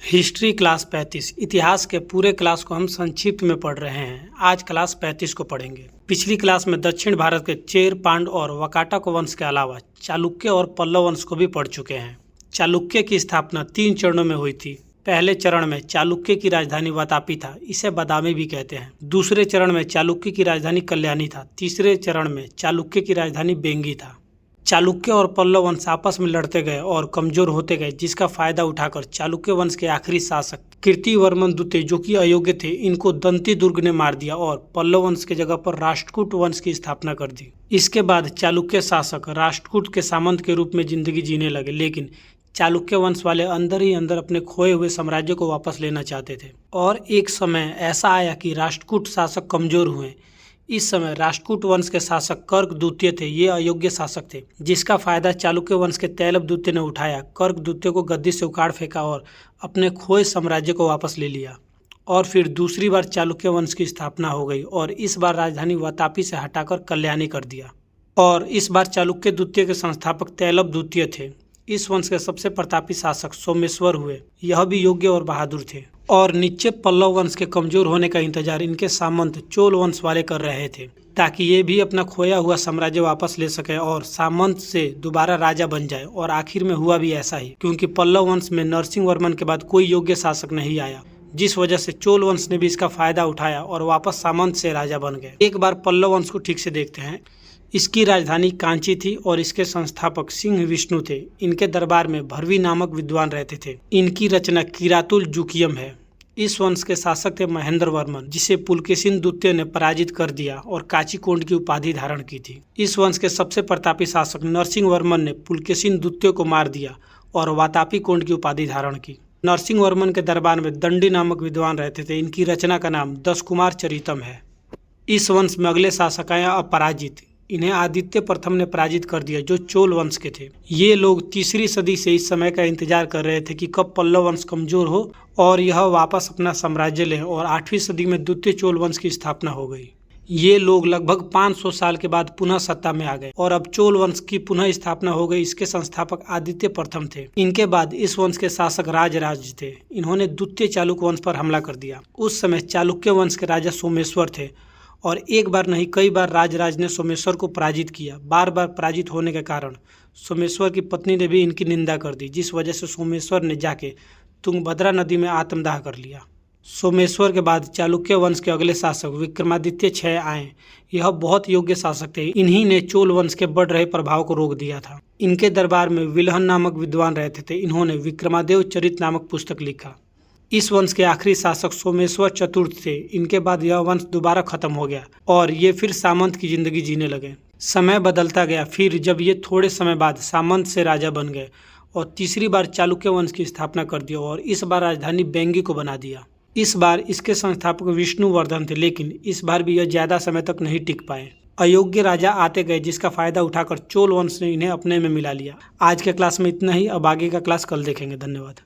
History class 35 इतिहास के पूरे क्लास को हम संक्षिप्त में पढ़ रहे हैं। आज क्लास 35 को पढ़ेंगे। पिछली क्लास में दक्षिण भारत के चेर, पांड और वाकाटक वंश के अलावा चालुक्य और पल्लव वंश को भी पढ़ चुके हैं। चालुक्य की स्थापना 3 चरणों में हुई थी। पहले चरण में चालुक्य की राजधानी वातापी था, इसे बादामी भी कहते हैं। दूसरे चरण में चालुक्य की राजधानी कल्याणी था। तीसरे चरण में चालुक्य की राजधानी बेंगी था। चालुक्य और पल्लव वंश आपस में लड़ते गए और कमजोर होते गए, जिसका फायदा उठाकर चालुक्य वंश के आखिरी शासक कीर्तिवर्मन द्वितीय, जो कि अयोग्य थे, इनको दंती दुर्ग ने मार दिया और पल्लव वंश के जगह पर राष्ट्रकूट वंश की स्थापना कर दी। इसके बाद चालुक्य शासक राष्ट्रकूट के सामंत के रूप में जिंदगी जीने लगे, लेकिन चालुक्य वंश वाले अंदर ही अंदर अपने खोए हुए साम्राज्य को वापस लेना चाहते थे। और एक समय ऐसा आया कि राष्ट्रकूट शासक कमजोर हुए। इस समय राष्ट्रकूट वंश के शासक कर्क द्वितीय थे। ये अयोग्य शासक थे, जिसका फायदा चालुक्य वंश के तैलब द्वितीय ने उठाया। कर्क द्वितीय को गद्दी से उखाड़ फेंका और अपने खोए साम्राज्य को वापस ले लिया। और फिर दूसरी बार चालुक्य वंश की स्थापना हो गई और इस बार राजधानी वातापी से हटाकर कल्याणी कर दिया। और इस बार चालुक्य द्वितीय के संस्थापक तैलब द्वितीय थे। इस वंश के सबसे प्रतापी शासक सोमेश्वर हुए। यह भी योग्य और बहादुर थे। और नीचे पल्लव वंश के कमजोर होने का इंतजार इनके सामंत चोल वंश वाले कर रहे थे, ताकि ये भी अपना खोया हुआ साम्राज्य वापस ले सके और सामंत से दोबारा राजा बन जाए। और आखिर में हुआ भी ऐसा ही, क्योंकि पल्लव वंश में नरसिंह वर्मन के बाद कोई योग्य शासक नहीं आया, जिस वजह से चोल वंश ने भी इसका फायदा उठाया और वापस सामंत से राजा बन गए। एक बार पल्लव वंश को ठीक से देखते हैं। इसकी राजधानी कांची थी और इसके संस्थापक सिंह विष्णु थे। इनके दरबार में भरवी नामक विद्वान रहते थे। इनकी रचना किरातुल जुकियम है। इस वंश के शासक थे महेंद्र वर्मन, जिसे पुलकेशिन द्वितीय ने पराजित कर दिया और काचीकोंड की उपाधि धारण की थी। इस वंश के सबसे प्रतापी शासक नरसिंह वर्मन ने पुलकेशिन द्वितीय को मार दिया और वातापी कोंड की उपाधि धारण की। नरसिंह वर्मन के दरबार में दंडी नामक विद्वान रहते थे। इनकी रचना का नाम 10 कुमार चरितम है। इस वंश में अगले शासक आए अपराजित। इन्हें आदित्य प्रथम ने पराजित कर दिया, जो चोल वंश के थे। ये लोग तीसरी सदी से इस समय का इंतजार कर रहे थे कि कब पल्लव वंश कमजोर हो और यह वापस अपना साम्राज्य ले। और 8वीं सदी में द्वितीय चोल वंश की स्थापना हो गई। ये लोग लगभग 500 साल के बाद पुनः सत्ता में आ गए और अब चोल वंश की पुनः स्थापना हो गई। इसके संस्थापक आदित्य प्रथम थे। इनके बाद इस वंश के शासक राजराज थे। इन्होंने द्वितीय चालुक्य वंश पर हमला कर दिया। उस समय चालुक्य वंश के राजा सोमेश्वर थे और एक बार नहीं कई बार राजराज ने सोमेश्वर को पराजित किया। बार बार पराजित होने के कारण सोमेश्वर की पत्नी ने भी इनकी निंदा कर दी, जिस वजह से सोमेश्वर ने जाके तुंगभद्रा नदी में आत्मदाह कर लिया। सोमेश्वर के बाद चालुक्य वंश के अगले शासक विक्रमादित्य 6 आए। यह बहुत योग्य शासक थे। इन्हीं ने चोल वंश के बढ़ रहे प्रभाव को रोक दिया था। इनके दरबार में विल्हन नामक विद्वान रहते थे। इन्होंने विक्रमादेव चरित नामक पुस्तक लिखा। इस वंश के आखिरी शासक सोमेश्वर चतुर्थ थे। इनके बाद यह वंश दोबारा खत्म हो गया और ये फिर सामंत की जिंदगी जीने लगे। समय बदलता गया। फिर जब ये थोड़े समय बाद सामंत से राजा बन गए और तीसरी बार चालुक्य वंश की स्थापना कर दी और इस बार राजधानी बेंगी को बना दिया। इस बार इसके संस्थापक विष्णुवर्धन थे, लेकिन इस बार भी यह ज्यादा समय तक नहीं टिक पाए। अयोग्य राजा आते गए, जिसका फायदा उठाकर चोल वंश ने इन्हें अपने में मिला लिया। आज के क्लास में इतना ही। अब आगे का क्लास कल देखेंगे। धन्यवाद।